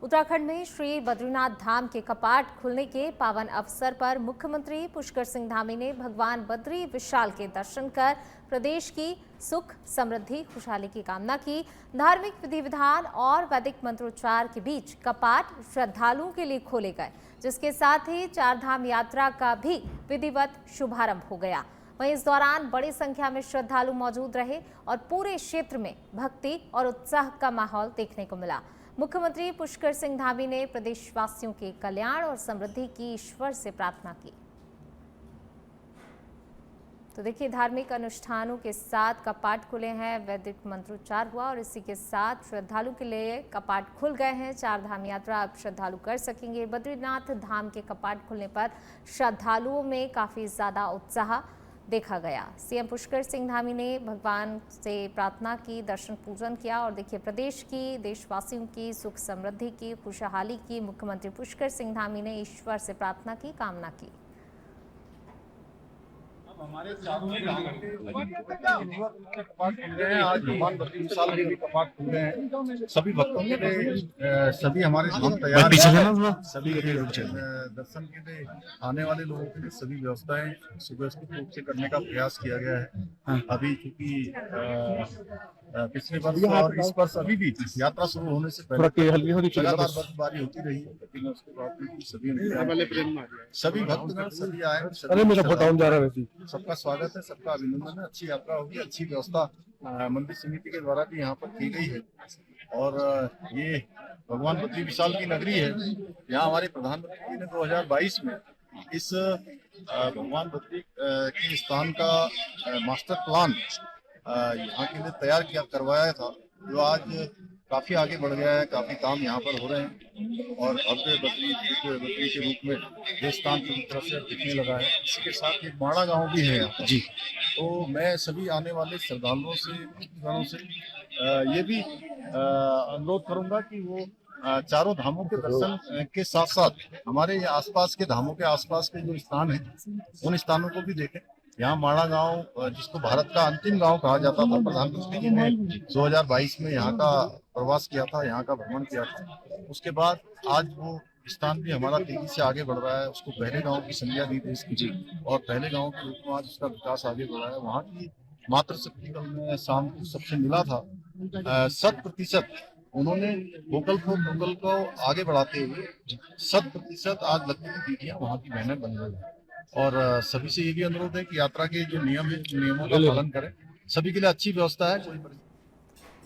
उत्तराखंड में श्री बद्रीनाथ धाम के कपाट खुलने के पावन अवसर पर मुख्यमंत्री पुष्कर सिंह धामी ने भगवान बद्री विशाल के दर्शन कर प्रदेश की सुख समृद्धि खुशहाली की कामना की। धार्मिक विधि विधान और वैदिक मंत्रोच्चार के बीच कपाट श्रद्धालुओं के लिए खोले गए, जिसके साथ ही चारधाम यात्रा का भी विधिवत शुभारंभ हो गया। वहीं इस दौरान बड़ी संख्या में श्रद्धालु मौजूद रहे और पूरे क्षेत्र में भक्ति और उत्साह का माहौल देखने को मिला। मुख्यमंत्री पुष्कर सिंह धामी ने प्रदेशवासियों के कल्याण और समृद्धि की ईश्वर से प्रार्थना की। तो देखिए, धार्मिक अनुष्ठानों के साथ कपाट खुले हैं, वैदिक मंत्रोच्चार हुआ और इसी के साथ श्रद्धालु के लिए कपाट खुल गए हैं। चारधाम यात्रा अब श्रद्धालु कर सकेंगे। बद्रीनाथ धाम के कपाट खुलने पर श्रद्धालुओं में काफी ज्यादा उत्साह देखा गया। सीएम पुष्कर सिंह धामी ने भगवान से प्रार्थना की, दर्शन पूजन किया और देखिए, प्रदेश की देशवासियों की सुख समृद्धि की खुशहाली की मुख्यमंत्री पुष्कर सिंह धामी ने ईश्वर से प्रार्थना की, कामना की। हमारे चारों कपाट खुल गए हैं। आज भगवान बद्री विशाल के भी कपाट खुल गए हैं। सभी भक्तों के लिए सभी हमारे धाम तैयार हैं। सभी दर्शन के लिए आने वाले लोगों के लिए सभी व्यवस्थाएं सुव्यवस्थित रूप से करने का प्रयास किया गया है। अभी चूंकि पिछले वर्ष और इस वर्ष अभी भी यात्रा शुरू होने से पहले लगातार बर्फबारी होती रही, लेकिन उसके बाद सभी भक्तगण सभी आए। सबका स्वागत है, सबका अभिनंदन है। अच्छी यात्रा होगी, अच्छी व्यवस्था मंदिर समिति के द्वारा भी यहाँ पर की गई है। और ये भगवान बद्री विशाल की नगरी है। यहाँ हमारे प्रधानमंत्री जी ने 2022 में इस भगवान बद्री के स्थान का मास्टर प्लान यहाँ के लिए तैयार करवाया था, जो आज काफी आगे बढ़ गया है। काफी काम यहाँ पर हो रहे हैं और भव्य बद्री के रूप में ये स्थान पूरी तरह से दिखने लगा है। इसके साथ एक माड़ा गांव भी है यहाँ जी। तो मैं सभी आने वाले श्रद्धालुओं से ये भी अनुरोध करूंगा कि वो चारों धामों के दर्शन के साथ साथ हमारे आसपास के धामों के आसपास के जो स्थान हैं उन स्थानों को भी देखें। यहाँ माड़ा गांव, जिसको भारत का अंतिम गांव कहा जाता था, प्रधानमंत्री जी ने 2022 में यहाँ का प्रवास किया था, यहाँ का भ्रमण किया था। उसके बाद आज वो स्थान भी हमारा तेजी से आगे बढ़ रहा है। उसको पहले गांव की संज्ञा दी थी और पहले गांव के रूप में आज उसका विकास आगे बढ़ रहा है। वहाँ की मातृशक्ति कल में शाम को सबसे मिला था। 100% उन्होंने वोकल फॉर लोकल को आगे बढ़ाते हुए 100% आज लगती की बेटियां वहाँ की बहनें बन गई हैं। और सभी से ये भी अनुरोध है कि यात्रा के जो नियम है, नियमों का पालन करें। सभी के लिए अच्छी व्यवस्था है।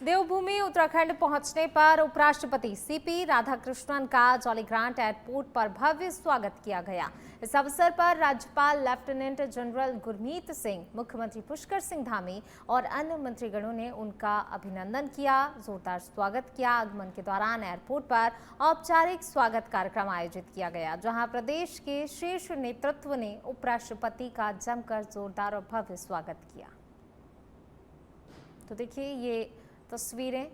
देवभूमि उत्तराखंड पहुंचने पर उपराष्ट्रपति सीपी राधाकृष्णन का जॉलीग्रांट एयरपोर्ट पर भव्य स्वागत किया गया। इस अवसर पर राज्यपाल लेफ्टिनेंट जनरल गुरमीत सिंह, मुख्यमंत्री पुष्कर सिंह धामी और अन्य मंत्रीगणों ने उनका अभिनंदन किया, जोरदार स्वागत किया। आगमन के दौरान एयरपोर्ट पर औपचारिक स्वागत कार्यक्रम आयोजित किया गया, जहां प्रदेश के शीर्ष नेतृत्व ने उपराष्ट्रपति का जमकर जोरदार और भव्य स्वागत किया। तो देखिए, ये तस्वीरें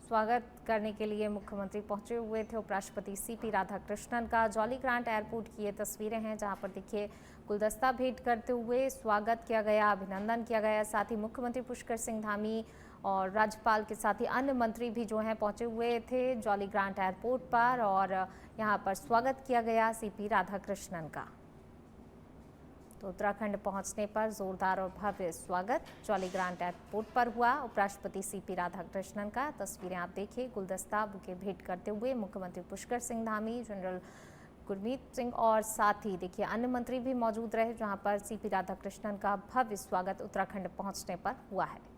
स्वागत करने के लिए मुख्यमंत्री पहुंचे हुए थे। उपराष्ट्रपति सीपी राधाकृष्णन का जॉलीग्रांट एयरपोर्ट की ये तस्वीरें हैं, जहां पर देखिए गुलदस्ता भेंट करते हुए स्वागत किया गया, अभिनंदन किया गया। साथ ही मुख्यमंत्री पुष्कर सिंह धामी और राज्यपाल के साथ ही अन्य मंत्री भी जो हैं पहुंचे हुए थे जॉलीग्रांट एयरपोर्ट पर और यहाँ पर स्वागत किया गया सीपी राधाकृष्णन का। तो उत्तराखंड पहुंचने पर जोरदार और भव्य स्वागत जॉलीग्रांट एयरपोर्ट पर हुआ उपराष्ट्रपति सीपी राधाकृष्णन का। तस्वीरें आप देखिए, गुलदस्ता बुके भेंट करते हुए मुख्यमंत्री पुष्कर सिंह धामी, जनरल गुरमीत सिंह और साथ ही देखिए अन्य मंत्री भी मौजूद रहे, जहां पर सीपी राधाकृष्णन का भव्य स्वागत उत्तराखंड पहुंचने पर हुआ है।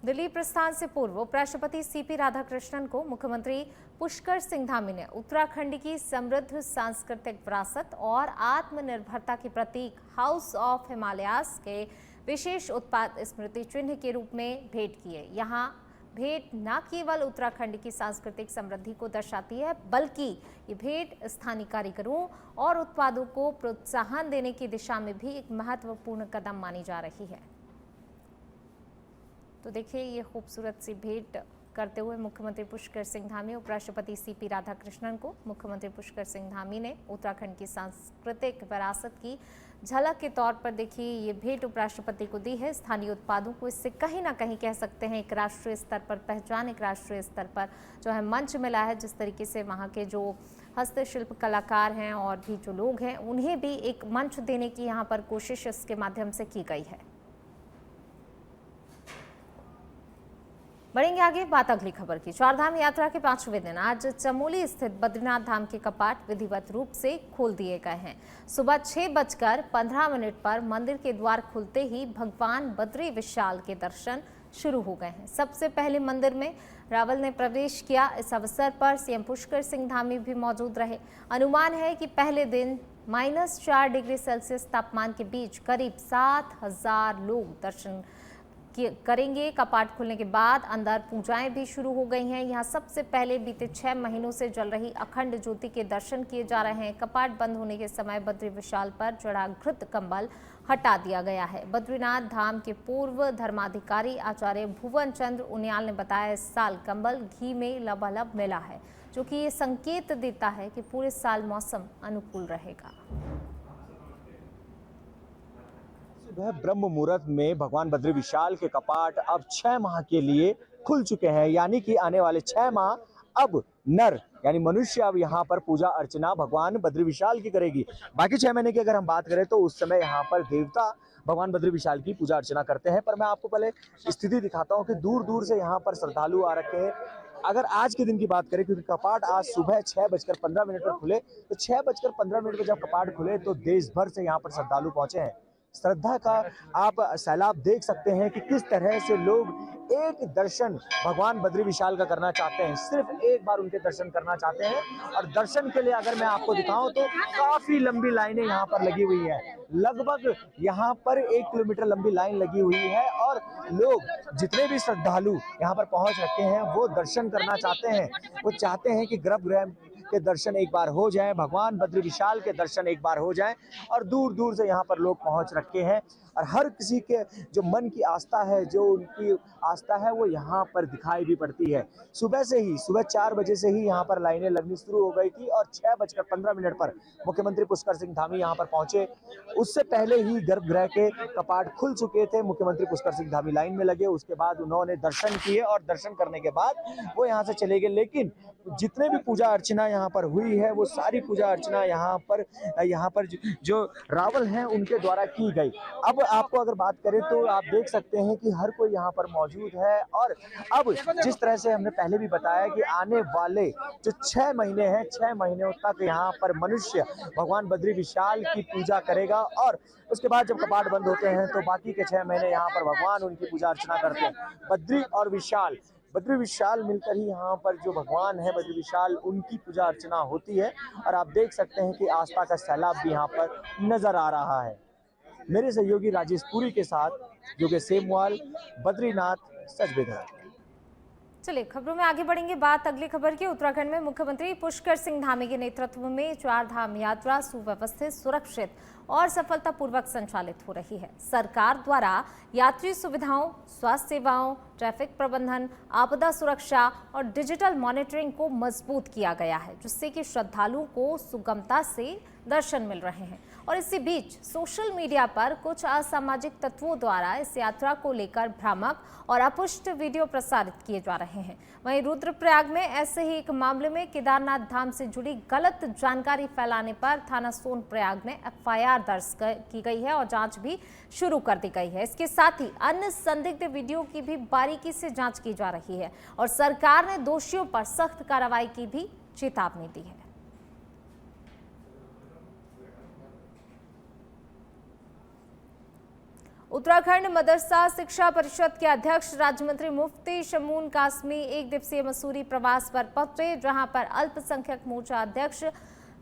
दिल्ली प्रस्थान से पूर्व उपराष्ट्रपति सीपी राधाकृष्णन को मुख्यमंत्री पुष्कर सिंह धामी ने उत्तराखंड की समृद्ध सांस्कृतिक विरासत और आत्मनिर्भरता के प्रतीक हाउस ऑफ हिमालयास के विशेष उत्पाद स्मृति चिन्ह के रूप में भेंट किए। यहाँ भेंट न केवल उत्तराखंड की सांस्कृतिक समृद्धि को दर्शाती है, बल्कि ये भेंट स्थानीय कारीगरों और उत्पादों को प्रोत्साहन देने की दिशा में भी एक महत्वपूर्ण कदम मानी जा रही है। तो देखिए, ये खूबसूरत सी भेंट करते हुए मुख्यमंत्री पुष्कर सिंह धामी उपराष्ट्रपति सीपी राधाकृष्णन को मुख्यमंत्री पुष्कर सिंह धामी ने उत्तराखंड की सांस्कृतिक विरासत की झलक के तौर पर देखिए ये भेंट उपराष्ट्रपति को दी है। स्थानीय उत्पादों को इससे कहीं ना कहीं कह सकते हैं एक राष्ट्रीय स्तर पर पहचान, एक राष्ट्रीय स्तर पर जो है मंच मिला है। जिस तरीके से वहाँ के जो हस्तशिल्प कलाकार हैं और भी जो लोग हैं उन्हें भी एक मंच देने की यहाँ पर कोशिश इसके माध्यम से की गई है। बढ़ेंगे आगे, बात अगली खबर की। चारधाम यात्रा के 5वें दिन आज चमोली स्थित बद्रीनाथ धाम के कपाट विधिवत रूप से खोल दिए गए हैं। सुबह 6:15 पर मंदिर के द्वार खुलते ही भगवान बद्री विशाल के दर्शन शुरू हो गए हैं। सबसे पहले मंदिर में रावल ने प्रवेश किया। इस अवसर पर सीएम पुष्कर सिंह धामी भी मौजूद रहे। अनुमान है कि पहले दिन -4 डिग्री सेल्सियस तापमान के बीच करीब 7,000 लोग दर्शन करेंगे। कपाट खुलने के बाद अंदर पूजाएं भी शुरू हो गई हैं। यहाँ सबसे पहले बीते 6 महीनों से जल रही अखंड ज्योति के दर्शन किए जा रहे हैं। कपाट बंद होने के समय बद्री विशाल पर चढ़ा घृत कंबल हटा दिया गया है। बद्रीनाथ धाम के पूर्व धर्माधिकारी आचार्य भुवन चंद्र उनियाल ने बताया इस साल कंबल घी में लबालब मिला है, जो कि ये संकेत देता है कि पूरे साल मौसम अनुकूल रहेगा। सुबह ब्रह्म मुहूर्त में भगवान बद्री विशाल के कपाट अब 6 माह के लिए खुल चुके हैं, यानी कि आने वाले 6 माह अब नर यानी मनुष्य अब यहाँ पर पूजा अर्चना भगवान बद्री विशाल की करेगी। बाकी 6 महीने की अगर हम बात करें तो उस समय यहाँ पर देवता भगवान बद्री विशाल की पूजा अर्चना करते हैं। पर मैं आपको पहले स्थिति दिखाता हूँ कि दूर दूर से यहाँ पर श्रद्धालु आ रखे हैं। अगर आज के दिन की बात करें, क्योंकि कपाट आज सुबह 6:15 पर खुले, तो 6:15 पर जब कपाट खुले तो देश भर से यहाँ पर श्रद्धालु पहुंचे हैं। श्रद्धा का आप सैलाब देख सकते हैं कि किस तरह से लोग एक दर्शन भगवान बद्री विशाल का करना चाहते हैं, सिर्फ एक बार उनके दर्शन करना चाहते हैं। और दर्शन के लिए अगर मैं आपको दिखाऊं तो काफी लंबी लाइनें यहाँ पर लगी हुई है। लगभग यहाँ पर 1 किलोमीटर लंबी लाइन लगी हुई है और लोग जितने भी श्रद्धालु यहाँ पर पहुंच रखे हैं वो दर्शन करना चाहते हैं। वो चाहते हैं कि गर्भगृह के दर्शन एक बार हो जाएं, भगवान बद्री विशाल के दर्शन एक बार हो जाएं। और दूर दूर से यहाँ पर लोग पहुँच रखे हैं और हर किसी के जो मन की आस्था है, जो उनकी आस्था है, वो यहाँ पर दिखाई भी पड़ती है। सुबह 4 बजे से ही यहाँ पर लाइनें लगनी शुरू हो गई थी और 6:15 पर मुख्यमंत्री पुष्कर सिंह धामी यहाँ पर पहुंचे। उससे पहले ही गर्भगृह के कपाट खुल चुके थे। मुख्यमंत्री पुष्कर सिंह धामी लाइन में लगे, उसके बाद उन्होंने दर्शन किए और दर्शन करने के बाद वो यहाँ से चले गए। लेकिन जितने भी पूजा अर्चना यहाँ पर हुई है वो सारी पूजा अर्चना यहाँ पर जो रावल हैं उनके द्वारा की गई। अब आपको अगर बात करें तो आप देख सकते हैं कि हर कोई यहाँ पर मौजूद है। और अब जिस तरह से हमने पहले भी बताया कि आने वाले जो 6 महीने हैं, 6 महीनों तक यहाँ पर मनुष्य भगवान बद्री विशाल की पूजा करेगा और उसके बाद जब कपाट बंद होते हैं तो बाकी के 6 महीने यहाँ पर भगवान उनकी पूजा अर्चना करते हैं। बद्री विशाल मिलकर ही यहाँ पर जो भगवान है बद्री विशाल, उनकी पूजा अर्चना होती है। और आप देख सकते हैं कि आस्था का सैलाब भी यहाँ पर नजर आ रहा है। मेरे सहयोगी राजेश पुरी के साथ योगेश सेमवाल, बद्रीनाथ, सच बेधड़। चलिए खबरों में आगे बढ़ेंगे। बात अगली खबर की। उत्तराखंड में मुख्यमंत्री पुष्कर सिंह धामी के नेतृत्व में चारधाम यात्रा सुव्यवस्थित, सुरक्षित और सफलतापूर्वक संचालित हो रही है। सरकार द्वारा यात्री सुविधाओं, स्वास्थ्य सेवाओं, ट्रैफिक प्रबंधन, आपदा सुरक्षा और डिजिटल मॉनिटरिंग को मजबूत किया गया है, जिससे कि श्रद्धालुओं को सुगमता से दर्शन मिल रहे हैं। और इसी बीच सोशल मीडिया पर कुछ असामाजिक तत्वों द्वारा इस यात्रा को लेकर भ्रामक और अपुष्ट वीडियो प्रसारित किए जा रहे हैं। वहीं रुद्रप्रयाग में ऐसे ही एक मामले में केदारनाथ धाम से जुड़ी गलत जानकारी फैलाने पर थाना सोनप्रयाग में एफआईआर दर्ज की गई है और जांच भी शुरू कर दी गई है। इसके साथ ही अन्य संदिग्ध वीडियो की भी बारीकी से जांच की जा रही है और सरकार ने दोषियों पर सख्त कार्रवाई की भी चेतावनी दी है। उत्तराखंड मदरसा शिक्षा परिषद के अध्यक्ष राज्य मंत्री मुफ्ती शमून कासमी 1 दिवसीय मसूरी प्रवास पर पहुंचे, जहां पर अल्पसंख्यक मोर्चा अध्यक्ष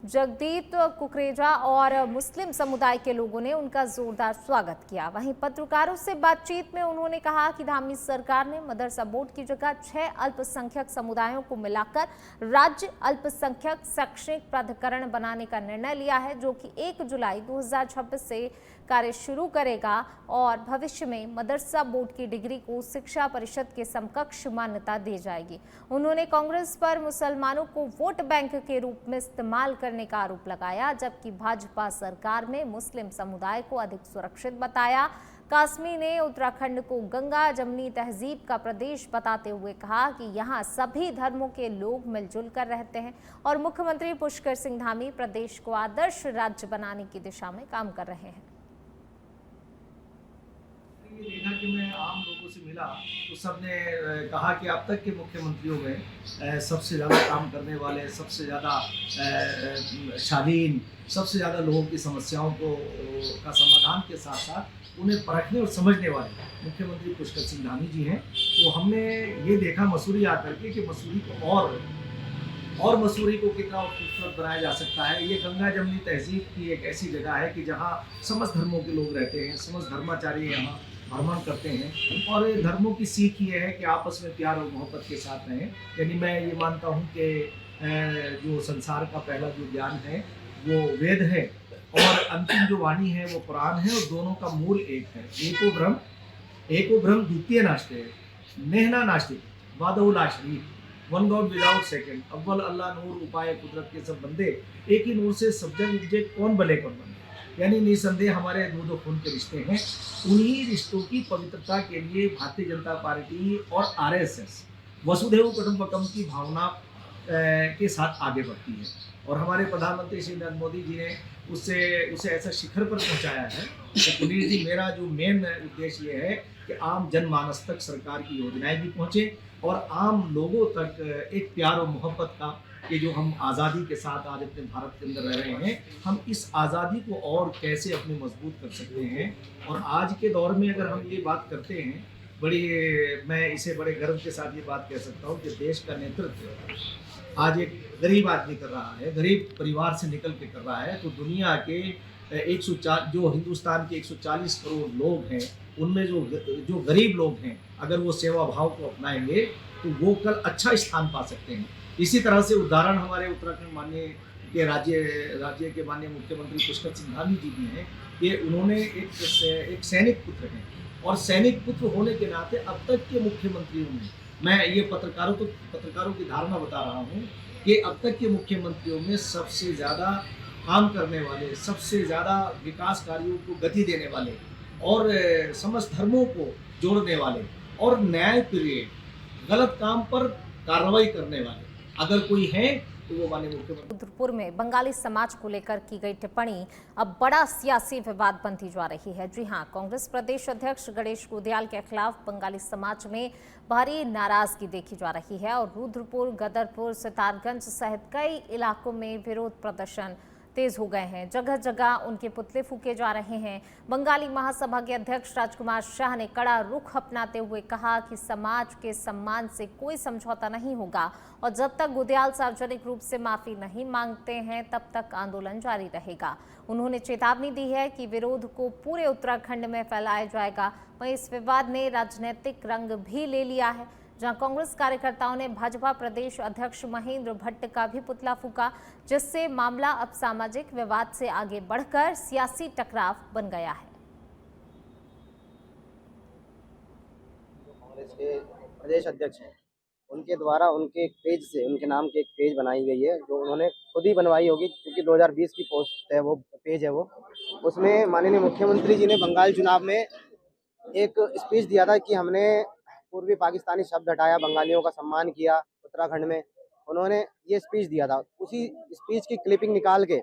जगदीप कुकरेजा और मुस्लिम समुदाय के लोगों ने उनका जोरदार स्वागत किया। वहीं पत्रकारों से बातचीत में उन्होंने कहा कि धामी सरकार ने मदरसा बोर्ड की जगह 6 अल्पसंख्यक समुदायों को मिलाकर राज्य अल्पसंख्यक शैक्षणिक प्राधिकरण बनाने का निर्णय लिया है, जो कि 1 जुलाई 2026 से कार्य शुरू करेगा और भविष्य में मदरसा बोर्ड की डिग्री को शिक्षा परिषद के समकक्ष मान्यता दी जाएगी। उन्होंने कांग्रेस पर मुसलमानों को वोट बैंक के रूप में इस्तेमाल करने का आरोप लगाया, जबकि भाजपा सरकार में मुस्लिम समुदाय को अधिक सुरक्षित बताया। कासमी ने उत्तराखंड को गंगा जमनी तहजीब का प्रदेश बताते हुए कहा कि यहाँ सभी धर्मों के लोग मिलजुल कर रहते हैं और मुख्यमंत्री पुष्कर सिंह धामी प्रदेश को आदर्श राज्य बनाने की दिशा में काम कर रहे हैं। ये देखा कि मैं आम लोगों से मिला तो सबने कहा कि अब तक के मुख्यमंत्रियों में सबसे ज़्यादा काम करने वाले, सबसे ज़्यादा शालीन, सबसे ज़्यादा लोगों की समस्याओं का समाधान के साथ साथ उन्हें परखने और समझने वाले मुख्यमंत्री पुष्कर सिंह धामी जी हैं। तो हमने ये देखा मसूरी आकर के कि मसूरी को और मसूरी को कितना खूबसूरत बनाया जा सकता है। ये गंगा जमनी तहजीब की एक ऐसी जगह है कि जहाँ समस्त धर्मों के लोग रहते हैं, समस्त धर्माचार्य यहाँ भ्रमण करते हैं और धर्मों की सीख ये है कि आपस में प्यार और मोहब्बत के साथ रहें। यानी मैं ये मानता हूँ कि जो संसार का पहला जो ज्ञान है वो वेद है और अंतिम जो वाणी है वो कुरान है और दोनों का मूल एक है। एको ब्रह्म द्वितीय नास्ते नेहना नास्तिक वादहुल आशरी वन गॉड विदाउट सेकंड अव्वल अल्लाह नूर उपाय कुदरत के सब बंदे एक ही नूर से सब जग उपजे कौन भले कौन बंदे। यानी निसंदेह हमारे दूध और खून के रिश्ते हैं। उन्हीं रिश्तों की पवित्रता के लिए भारतीय जनता पार्टी और आरएसएस वसुधैव कुटुंबकम की भावना के साथ आगे बढ़ती है और हमारे प्रधानमंत्री श्री नरेंद्र मोदी जी ने उसे ऐसा शिखर पर पहुंचाया है। तो पुनीत जी, मेरा जो मेन उद्देश्य ये है कि आम जनमानस तक सरकार की योजनाएं भी पहुंचे और आम लोगों तक एक प्यार और मोहब्बत का कि जो हम आज़ादी के साथ आज अपने भारत के अंदर रह रहे हैं, हम इस आज़ादी को और कैसे अपने मजबूत कर सकते हैं। और आज के दौर में अगर हम ये बात करते हैं, मैं इसे बड़े गर्व के साथ ये बात कह सकता हूँ कि देश का नेतृत्व आज एक गरीब आदमी कर रहा है, गरीब परिवार से निकल के कर रहा है। तो दुनिया के 104 जो हिंदुस्तान के 140 करोड़ लोग हैं, उनमें जो गरीब लोग हैं, अगर वो सेवा भाव को अपनाएंगे तो वो कल अच्छा स्थान पा सकते हैं। इसी तरह से उदाहरण हमारे उत्तराखंड माननीय के राज्य के माननीय मुख्यमंत्री पुष्कर सिंह धामी जी भी हैं कि उन्होंने एक सैनिक पुत्र हैं और सैनिक पुत्र होने के नाते अब तक के मुख्यमंत्रियों में, मैं ये पत्रकारों की धारणा बता रहा हूँ कि अब तक के मुख्यमंत्रियों में सबसे ज़्यादा काम करने वाले, सबसे ज़्यादा विकास कार्यों को गति देने वाले और समस्त धर्मों को जोड़ने वाले और न्यायप्रिय, गलत काम पर कार्रवाई करने वाले अगर कोई है तो वो माननीय मुख्यमंत्री। रुद्रपुर में बंगाली समाज को लेकर की गई टिप्पणी अब बड़ा सियासी विवाद बनती जा रही है। जी हां, कांग्रेस प्रदेश अध्यक्ष गणेश गोदियाल के खिलाफ बंगाली समाज में भारी नाराजगी देखी जा रही है और रुद्रपुर, गदरपुर, सितारगंज सहित कई इलाकों में विरोध प्रदर्शन तेज हो गए हैं। जगह जगह उनके पुतले फूके जा रहे हैं। बंगाली महासभा के अध्यक्ष राजकुमार शाह ने कड़ा रुख अपनाते हुए कहा कि समाज के सम्मान से कोई समझौता नहीं होगा और जब तक गोदियाल सार्वजनिक रूप से माफी नहीं मांगते हैं तब तक आंदोलन जारी रहेगा। उन्होंने चेतावनी दी है कि विरोध को पूरे उत्तराखंड में फैलाया जाएगा। वहीं इस विवाद ने राजनीतिक रंग भी ले लिया है, जहां कांग्रेस कार्यकर्ताओं ने भाजपा प्रदेश अध्यक्ष महेंद्र भट्ट का भी पुतला फूका, जिससे मामला अब सामाजिक विवाद से आगे बढ़कर सियासी टकराव बन गया है। कांग्रेस के प्रदेश अध्यक्ष हैं, उनके द्वारा उनके एक पेज से, उनके नाम के एक पेज बनाई गई है जो उन्होंने खुद ही बनवाई होगी क्योंकि 2020 की पोस्ट है, वो पेज है वो। उसमें माननीय मुख्यमंत्री जी ने बंगाल चुनाव में एक स्पीच दिया था कि हमने पूर्वी पाकिस्तानी शब्द हटाया, बंगालियों का सम्मान किया उत्तराखंड में। उन्होंने ये स्पीच दिया था, उसी स्पीच की क्लिपिंग निकाल के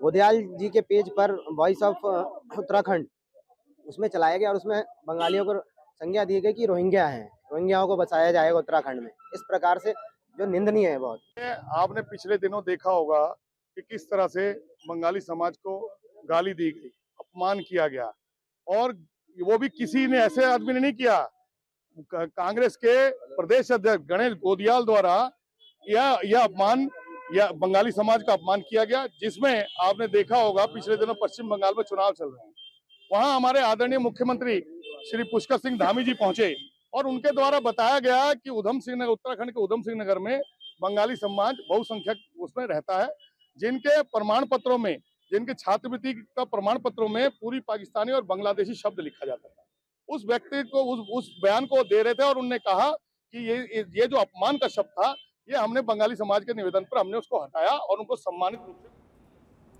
गोदियाल जी के पेज पर वॉइस ऑफ उत्तराखंड उसमें चलाया गया और उसमें बंगालियों को संज्ञा दी गई कि रोहिंग्या हैं, रोहिंग्याओं को बचाया जाएगा उत्तराखंड में। इस प्रकार से जो निंदनीय है बहुत। आपने पिछले दिनों देखा होगा कि किस तरह से बंगाली समाज को गाली दी गई, अपमान किया गया और वो भी किसी ने ऐसे आदमी ने नहीं किया। कांग्रेस के प्रदेश अध्यक्ष गणेश गोदियाल द्वारा यह अपमान या बंगाली समाज का अपमान किया गया, जिसमें आपने देखा होगा पिछले दिनों पश्चिम बंगाल में चुनाव चल रहे हैं, वहां हमारे आदरणीय मुख्यमंत्री श्री पुष्कर सिंह धामी जी पहुंचे और उनके द्वारा बताया गया कि उत्तराखंड के उधम सिंह नगर में बंगाली समाज बहुसंख्यक उसमें रहता है, जिनके प्रमाण पत्रों में जिनके छात्रवृत्ति का प्रमाण पत्रों में पूरी पाकिस्तानी और बांग्लादेशी शब्द लिखा जाता था। उस व्यक्ति को उस बयान को दे रहे थे और उनने कहा कि ये जो अपमान का शब्द था, ये हमने बंगाली समाज के निवेदन पर हमने उसको हटाया और उनको सम्मानित रूप से।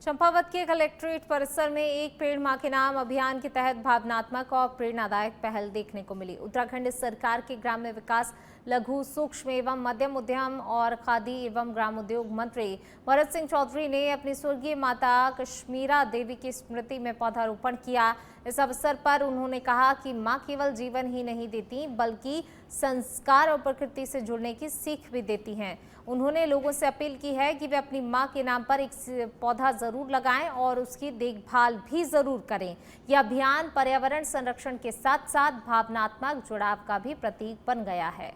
चंपावत के कलेक्ट्रेट परिसर में एक पेड़ मां के नाम अभियान के तहत भावनात्मक और प्रेरणादायक पहल देखने को मिली। उत्तराखंड सरकार के ग्राम्य विकास, लघु, सूक्ष्म एवं मध्यम उद्यम और खादी एवं ग्रामोद्योग मंत्री भरत सिंह चौधरी ने अपनी स्वर्गीय माता कश्मीरा देवी की स्मृति में पौधारोपण किया। इस अवसर पर उन्होंने कहा कि मां केवल जीवन ही नहीं देती बल्कि संस्कार और प्रकृति से जुड़ने की सीख भी देती हैं। उन्होंने लोगों से अपील की है कि वे अपनी मां के नाम पर एक पौधा जरूर लगाएं और उसकी देखभाल भी जरूर करें। यह अभियान पर्यावरण संरक्षण के साथ साथ भावनात्मक जुड़ाव का भी प्रतीक बन गया है।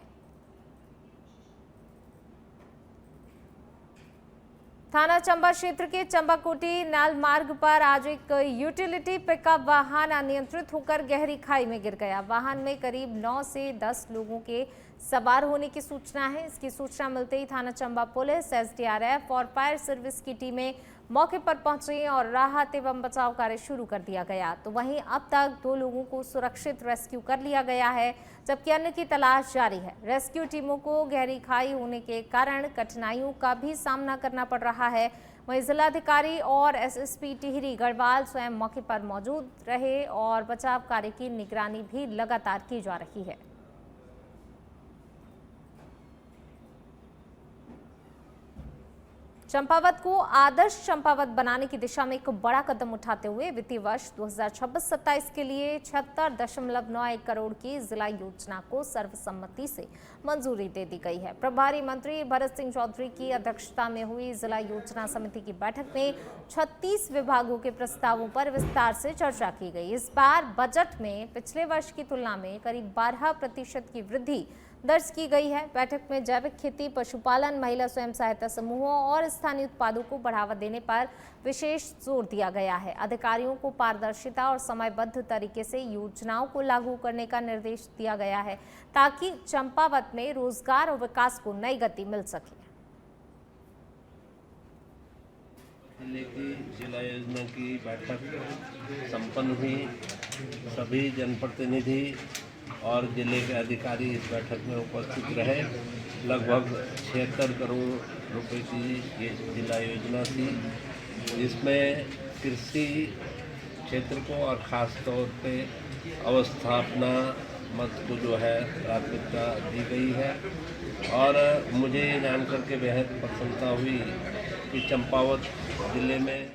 थाना चंबा क्षेत्र के चंबाकोटी नाल मार्ग पर आज एक यूटिलिटी पिकअप वाहन अनियंत्रित होकर गहरी खाई में गिर गया। वाहन में करीब 9 से 10 लोगों के सवार होने की सूचना है। इसकी सूचना मिलते ही थाना चंबा पुलिस, एसडीआरएफ और फायर सर्विस की टीमें मौके पर पहुंची और राहत एवं बचाव कार्य शुरू कर दिया गया। तो वहीं अब तक 2 लोगों को सुरक्षित रेस्क्यू कर लिया गया है, जबकि अन्य की तलाश जारी है। रेस्क्यू टीमों को गहरी खाई होने के कारण कठिनाइयों का भी सामना करना पड़ रहा है। वहीं जिलाधिकारी और एसएसपी टिहरी गढ़वाल स्वयं मौके पर मौजूद रहे और बचाव कार्य की निगरानी भी लगातार की जा रही है। चंपावत को आदर्श चंपावत बनाने की दिशा में एक बड़ा कदम उठाते हुए वित्तीय वर्ष 2026-27 के लिए 76.91 करोड़ की जिला योजना को सर्वसम्मति से मंजूरी दे दी गई है। प्रभारी मंत्री भरत सिंह चौधरी की अध्यक्षता में हुई जिला योजना समिति की बैठक में 36 विभागों के प्रस्तावों पर विस्तार से चर्चा की गई। इस बार बजट में पिछले वर्ष की तुलना में करीब 12% की वृद्धि दर्ज की गई है। बैठक में जैविक खेती, पशुपालन, महिला स्वयं सहायता समूहों और स्थानीय उत्पादों को बढ़ावा देने पर विशेष जोर दिया गया है। अधिकारियों को पारदर्शिता और समयबद्ध तरीके से योजनाओं को लागू करने का निर्देश दिया गया है ताकि चंपावत में रोजगार और विकास को नई गति मिल सके। जिले की जिला योजना की बैठक संपन्न हुई। सभी जनप्रतिनिधि और जिले के अधिकारी इस बैठक में उपस्थित रहे। लगभग 76 करोड़ रुपए की ये जिला योजना थी, जिसमें कृषि क्षेत्र को और ख़ास तौर पे अवस्थापना मत को जो है प्राथमिकता दी गई है। और मुझे ये जानकर के बेहद प्रसन्नता हुई कि चंपावत जिले में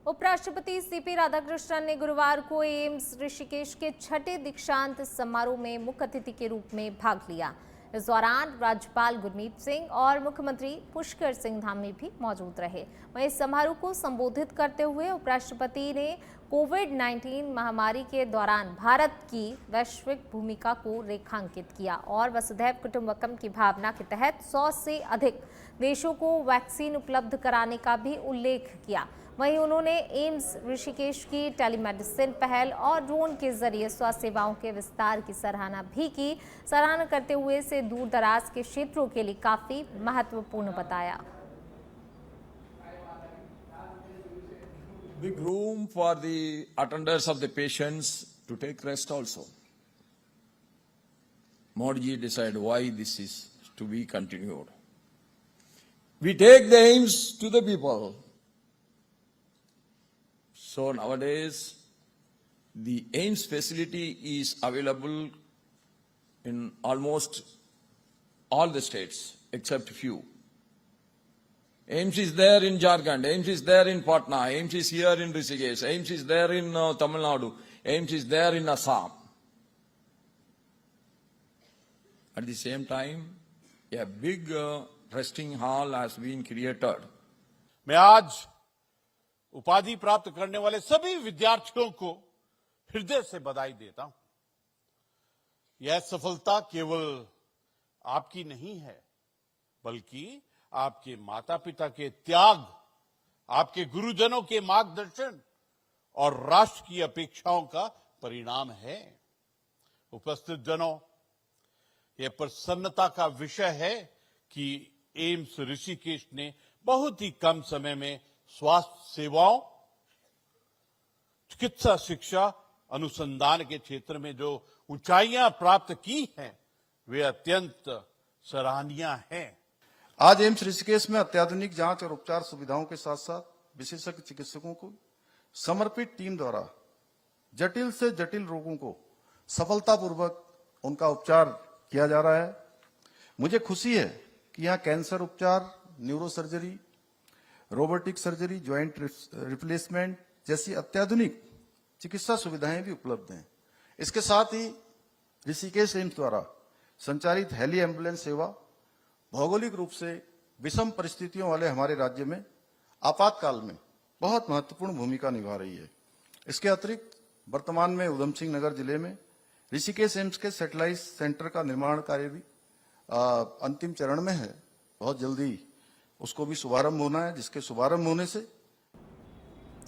उपराष्ट्रपति सीपी राधाकृष्णन ने गुरुवार को एम्स ऋषिकेश के 6ठे दीक्षांत समारोह में मुख्य अतिथि के रूप में भाग लिया। इस दौरान राज्यपाल गुरमीत सिंह और मुख्यमंत्री पुष्कर सिंह धामी भी मौजूद रहे। वहीं समारोह को संबोधित करते हुए उपराष्ट्रपति ने कोविड-19 महामारी के दौरान भारत की वैश्विक भूमिका को रेखांकित किया और वसुधैव कुटुंबकम की भावना के तहत 100 से अधिक देशों को वैक्सीन उपलब्ध कराने का भी उल्लेख किया। वहीं उन्होंने एम्स ऋषिकेश की टेलीमेडिसिन पहल और ड्रोन के जरिए स्वास्थ्य सेवाओं के विस्तार की सराहना भी की। सराहना करते हुए इसे दूर दराज के क्षेत्रों के लिए काफी महत्वपूर्ण बताया। Big room for the attenders of the patients to take rest also. Modi ji decide why this is to be continued. We take the aims to the people. So nowadays, the AIIMS facility is available in almost all the states except few. AIIMS is there in Jharkhand, AIIMS is there in Patna, AIIMS is here in Rishikesh, AIIMS is there in Tamil Nadu, AIIMS is there in Assam. At the same time, a big resting hall has been created. मैं आज उपाधि प्राप्त करने वाले सभी विद्यार्थियों को हृदय से बधाई देता हूं। यह सफलता केवल आपकी नहीं है, बल्कि आपके माता पिता के त्याग, आपके गुरुजनों के मार्गदर्शन और राष्ट्र की अपेक्षाओं का परिणाम है। उपस्थित जनों, यह प्रसन्नता का विषय है कि एम्स ऋषिकेश ने बहुत ही कम समय में स्वास्थ्य सेवाओं, चिकित्सा शिक्षा, अनुसंधान के क्षेत्र में जो ऊंचाइयां प्राप्त की हैं वे अत्यंत सराहनीय हैं। आज एम्स ऋषिकेश में अत्याधुनिक जांच और उपचार सुविधाओं के साथ साथ विशेषज्ञ चिकित्सकों को समर्पित टीम द्वारा जटिल से जटिल रोगों को सफलतापूर्वक उनका उपचार किया जा रहा है। मुझे खुशी है कि यहाँ कैंसर उपचार, neuro surgery, robotic surgery, joint replacement जैसी अत्याधुनिक चिकित्सा सुविधाएं भी उपलब्ध हैं। इसके साथ ही ऋषिकेश एम्स द्वारा संचालित हेली एम्बुलेंस सेवा भौगोलिक रूप से विषम परिस्थितियों वाले हमारे राज्य में आपातकाल में बहुत महत्वपूर्ण भूमिका निभा रही है। इसके अतिरिक्त वर्तमान में उधम सिंह नगर जिले में ऋषिकेश एम्स के सैटेलाइट सेंटर का निर्माण कार्य भी अंतिम चरण में है। बहुत जल्दी उसको भी शुभारंभ होना है, जिसके शुभारंभ होने से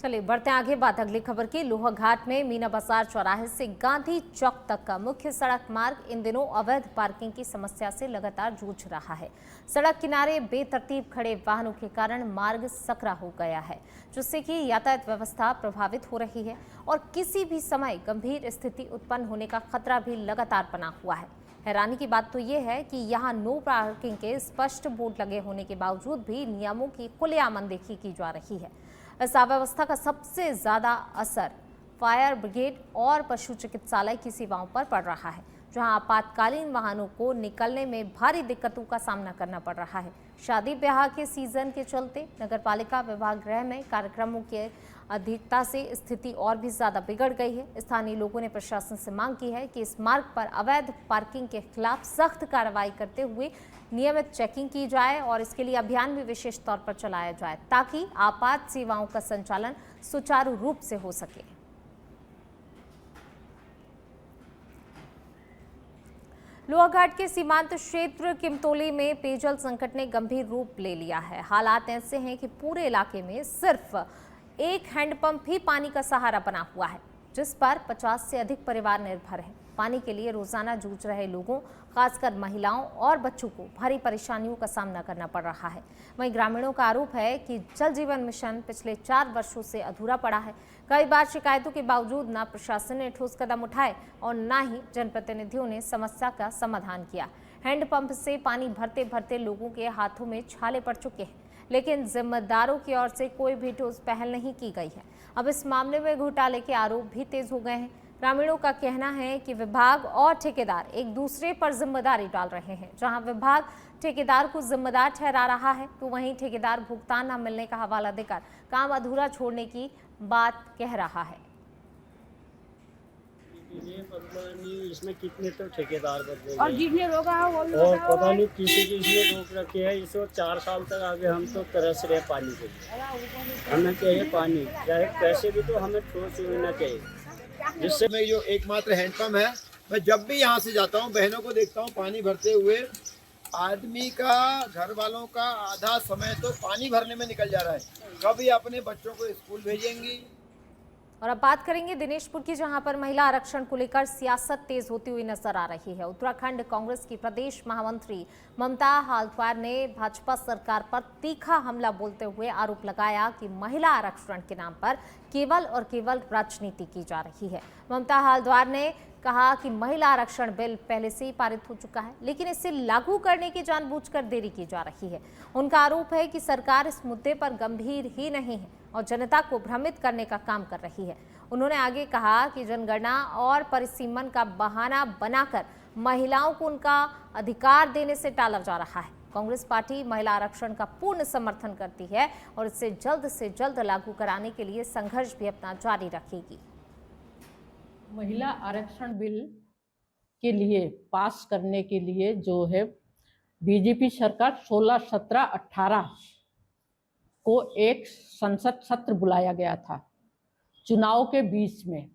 चलिए बढ़ते हैं आगे। बात अगली खबर की। लोहाघाट में मीना बाजार चौराहे से गांधी चौक तक का मुख्य सड़क मार्ग इन दिनों अवैध पार्किंग की समस्या से लगातार जूझ रहा है। सड़क किनारे बेतरतीब खड़े वाहनों के कारण मार्ग सकरा हो गया है, जिससे कि यातायात व्यवस्था प्रभावित हो रही है और किसी भी समय गंभीर स्थिति उत्पन्न होने का खतरा भी लगातार बना हुआ है। हैरानी की बात तो ये है कि यहाँ नो पार्किंग के स्पष्ट बोर्ड लगे होने के बावजूद भी नियमों की खुलेआम अनदेखी की जा रही है। इस अव्यवस्था का सबसे ज्यादा असर फायर ब्रिगेड और पशु चिकित्सालय की सेवाओं पर पड़ रहा है, जहां आपातकालीन वाहनों को निकलने में भारी दिक्कतों का सामना करना पड़ रहा है। शादी ब्याह के सीजन के चलते नगरपालिका विभाग गृह में कार्यक्रमों के अधिकता से स्थिति और भी ज्यादा बिगड़ गई है। स्थानीय लोगों ने प्रशासन से मांग की है कि इस मार्ग पर अवैध पार्किंग के खिलाफ सख्त कार्रवाई करते हुए नियमित चेकिंग की जाए और इसके लिए अभियान भी विशेष तौर पर चलाया जाए, ताकि आपात सेवाओं का संचालन सुचारू रूप से हो सके। लोहाघाट के सीमांत क्षेत्र किमतोली में पेयजल संकट ने गंभीर रूप ले लिया है। हालात ऐसे हैं कि पूरे इलाके में सिर्फ एक हैंडपंप ही पानी का सहारा बना हुआ है, जिस पर 50 से अधिक परिवार निर्भर हैं। पानी के लिए रोजाना जूझ रहे लोगों, खासकर महिलाओं और बच्चों को भारी परेशानियों का सामना करना पड़ रहा है। वहीं ग्रामीणों का आरोप है कि जल जीवन मिशन पिछले 4 वर्षों से अधूरा पड़ा है। कई बार शिकायतों के बावजूद न प्रशासन ने ठोस कदम उठाए और न ही जनप्रतिनिधियों ने समस्या का समाधान किया। हैंडपंप से पानी भरते भरते लोगों के हाथों में छाले पड़ चुके हैं, लेकिन जिम्मेदारों की ओर से कोई भी ठोस पहल नहीं की गई है। अब इस मामले में घोटाले के आरोप भी तेज हो गए हैं। ग्रामीणों का कहना है कि विभाग और ठेकेदार एक दूसरे पर जिम्मेदारी डाल रहे हैं। जहां विभाग ठेकेदार को जिम्मेदार ठहरा रहा है, तो वहीं ठेकेदार भुगतान न मिलने का हवाला देकर काम अधूरा छोड़ने की बात कह रहा है। इसमें कितने तो ठेकेदार बदले और जितने लोग और पता नहीं किसी की इसमें रोक रखे है। इसको 4 साल तक आगे हम तो तरस रहे पानी के लिए। हमें चाहिए पानी, चाहे पैसे भी तो हमें ठोस मिलना चाहिए। जिससे मैं जो एकमात्र हैंडपंप है, मैं जब भी यहाँ से जाता हूँ बहनों को देखता हूँ पानी भरते हुए। आदमी का, घर वालों का आधा समय तो पानी भरने में निकल जा रहा है। कभी अपने बच्चों को स्कूल भेजेंगी। और अब बात करेंगे दिनेशपुर की, जहां पर महिला आरक्षण को लेकर सियासत तेज होती हुई नजर आ रही है। उत्तराखंड कांग्रेस की प्रदेश महामंत्री ममता हाल्दवार ने भाजपा सरकार पर तीखा हमला बोलते हुए आरोप लगाया कि महिला आरक्षण के नाम पर केवल और केवल राजनीति की जा रही है। ममता हाल्दवार ने कहा कि महिला आरक्षण बिल पहले से ही पारित हो चुका है, लेकिन इसे लागू करने की जानबूझकर देरी की जा रही है। उनका आरोप है कि सरकार इस मुद्दे पर गंभीर ही नहीं है और जनता को भ्रमित करने का काम कर रही है। उन्होंने आगे कहा कि जनगणना और परिसीमन का बहाना बनाकर महिलाओं को उनका अधिकार देने से टाला जा रहा है। कांग्रेस पार्टी महिला आरक्षण का पूर्ण समर्थन करती है और इसे जल्द से जल्द लागू कराने के लिए संघर्ष भी अपना जारी रखेगी। महिला आरक्षण बिल के लिए पास करने के लिए जो है बीजेपी सरकार 16, 17, 18 को एक संसद सत्र बुलाया गया था चुनाव के बीच में।